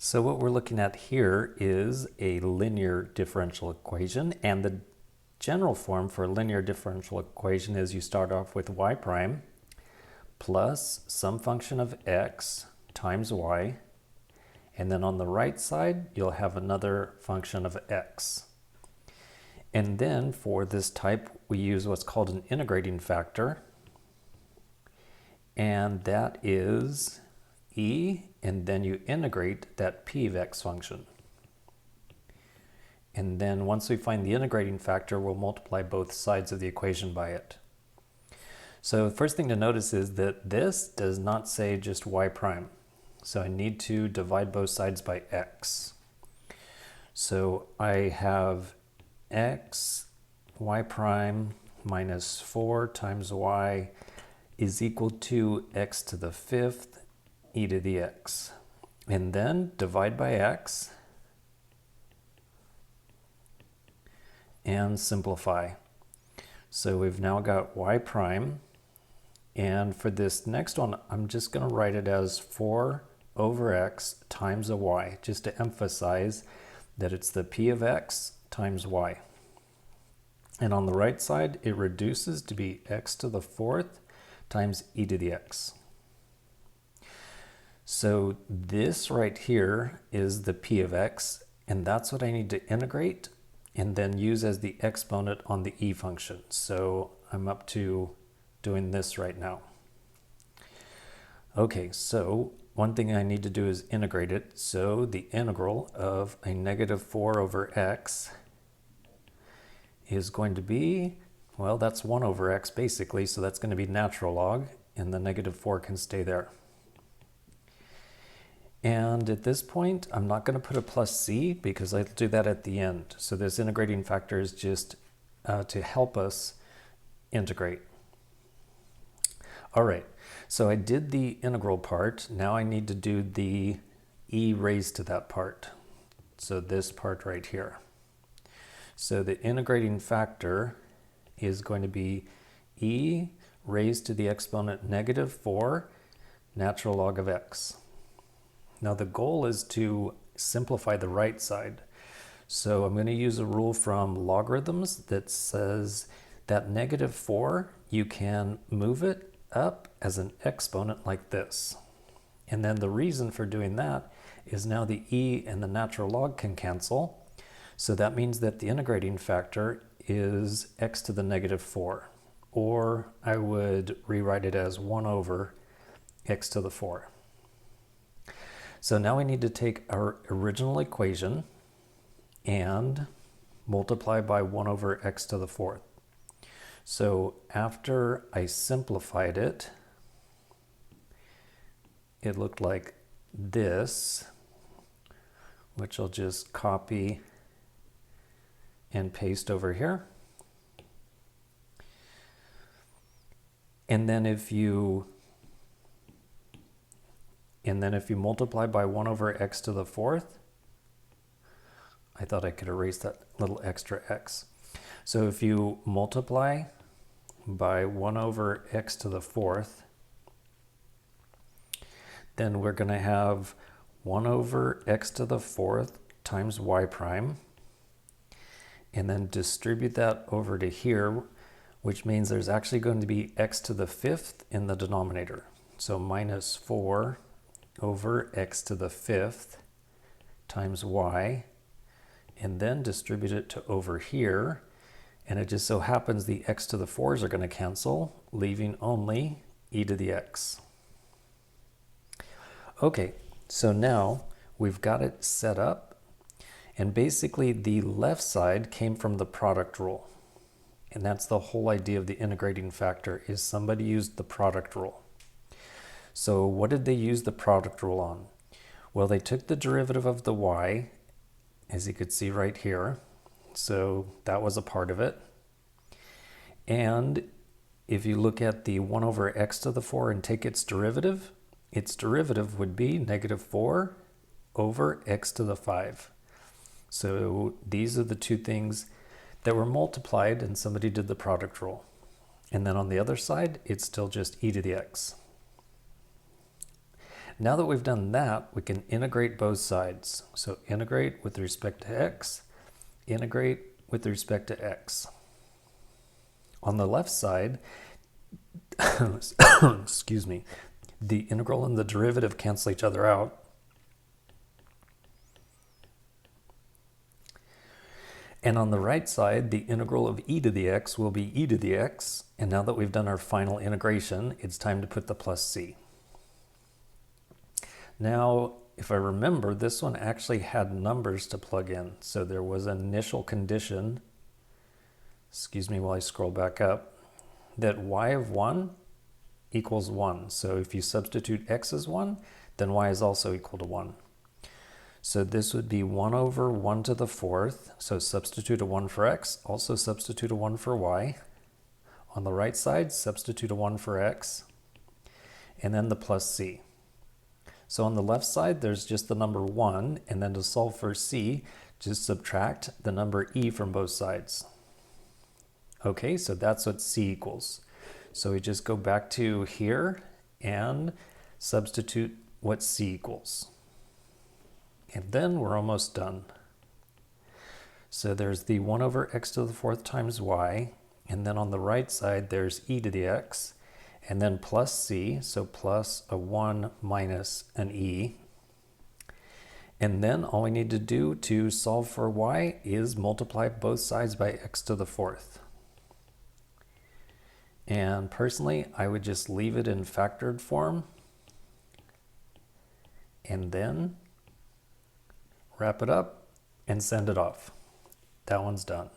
So what we're looking at here is a linear differential equation, and the general form for a linear differential equation is you start off with y prime plus some function of x times y, and then on the right side you'll have another function of x. And then for this type we use what's called an integrating factor, and that is e, and then you integrate that p of x function. And then once we find the integrating factor, we'll multiply both sides of the equation by it. So the first thing to notice is that this does not say just y prime. So I need to divide both sides by x. So I have x, y prime minus 4 times y is equal to x to the 5th e to the x. And then divide by x and simplify. So we've now got y prime, and for this next one I'm just going to write it as 4 over x times a y, just to emphasize that it's the p of x times y. And on the right side it reduces to be x to the 4th times e to the x. So this right here is the p of x, and that's what I need to integrate and then use as the exponent on the e function. So I'm up to doing this right now. Okay, so one thing I need to do is integrate it. So the integral of a negative 4 over x is going to be, well, that's 1 over x basically, so that's going to be natural log, and the negative 4 can stay there. And at this point, I'm not going to put a plus c because I'll do that at the end. So this integrating factor is just to help us integrate. All right, so I did the integral part. Now I need to do the e raised to that part. So this part right here. So the integrating factor is going to be e raised to the exponent negative 4 natural log of x. Now the goal is to simplify the right side. So I'm going to use a rule from logarithms that says that negative 4, you can move it up as an exponent like this. And then the reason for doing that is now the e and the natural log can cancel. So that means that the integrating factor is x to the negative 4. Or I would rewrite it as 1 over x to the 4. So now we need to take our original equation and multiply by 1 over x to the 4th. So after I simplified it, it looked like this, which I'll just copy and paste over here. And then if you multiply by 1 over x to the 4th, I thought I could erase that little extra x. So if you multiply by 1 over x to the 4th, then we're going to have 1 over x to the 4th times y prime, and then distribute that over to here, which means there's actually going to be x to the 5th in the denominator. So minus 4 over x to the 5th times y, and then distribute it to over here, and it just so happens the x to the 4s are going to cancel, leaving only e to the x. Okay, so now we've got it set up, and basically the left side came from the product rule, and that's the whole idea of the integrating factor, is somebody used the product rule. So what did they use the product rule on? Well, they took the derivative of the y, as you could see right here. So that was a part of it. And if you look at the 1 over x to the 4 and take its derivative would be negative 4 over x to the 5. So these are the two things that were multiplied, and somebody did the product rule. And then on the other side, it's still just e to the x. Now that we've done that, we can integrate both sides. So integrate with respect to x, integrate with respect to x. On the left side, excuse me, the integral and the derivative cancel each other out. And on the right side, the integral of e to the x will be e to the x. And now that we've done our final integration, it's time to put the plus c. Now, if I remember, this one actually had numbers to plug in. So there was an initial condition, excuse me while I scroll back up, that y of 1 equals 1. So if you substitute x as 1, then y is also equal to 1. So this would be 1 over 1 to the 4th. So substitute a 1 for x, also substitute a 1 for y. On the right side, substitute a 1 for x, and then the plus c. So on the left side, there's just the number 1, and then to solve for c, just subtract the number e from both sides. Okay, so that's what c equals. So we just go back to here and substitute what c equals. And then we're almost done. So there's the 1 over x to the 4th times y, and then on the right side, there's e to the x, and then plus c, so plus a 1 minus an e. And then all we need to do to solve for y is multiply both sides by x to the 4th. And personally, I would just leave it in factored form and then wrap it up and send it off. That one's done.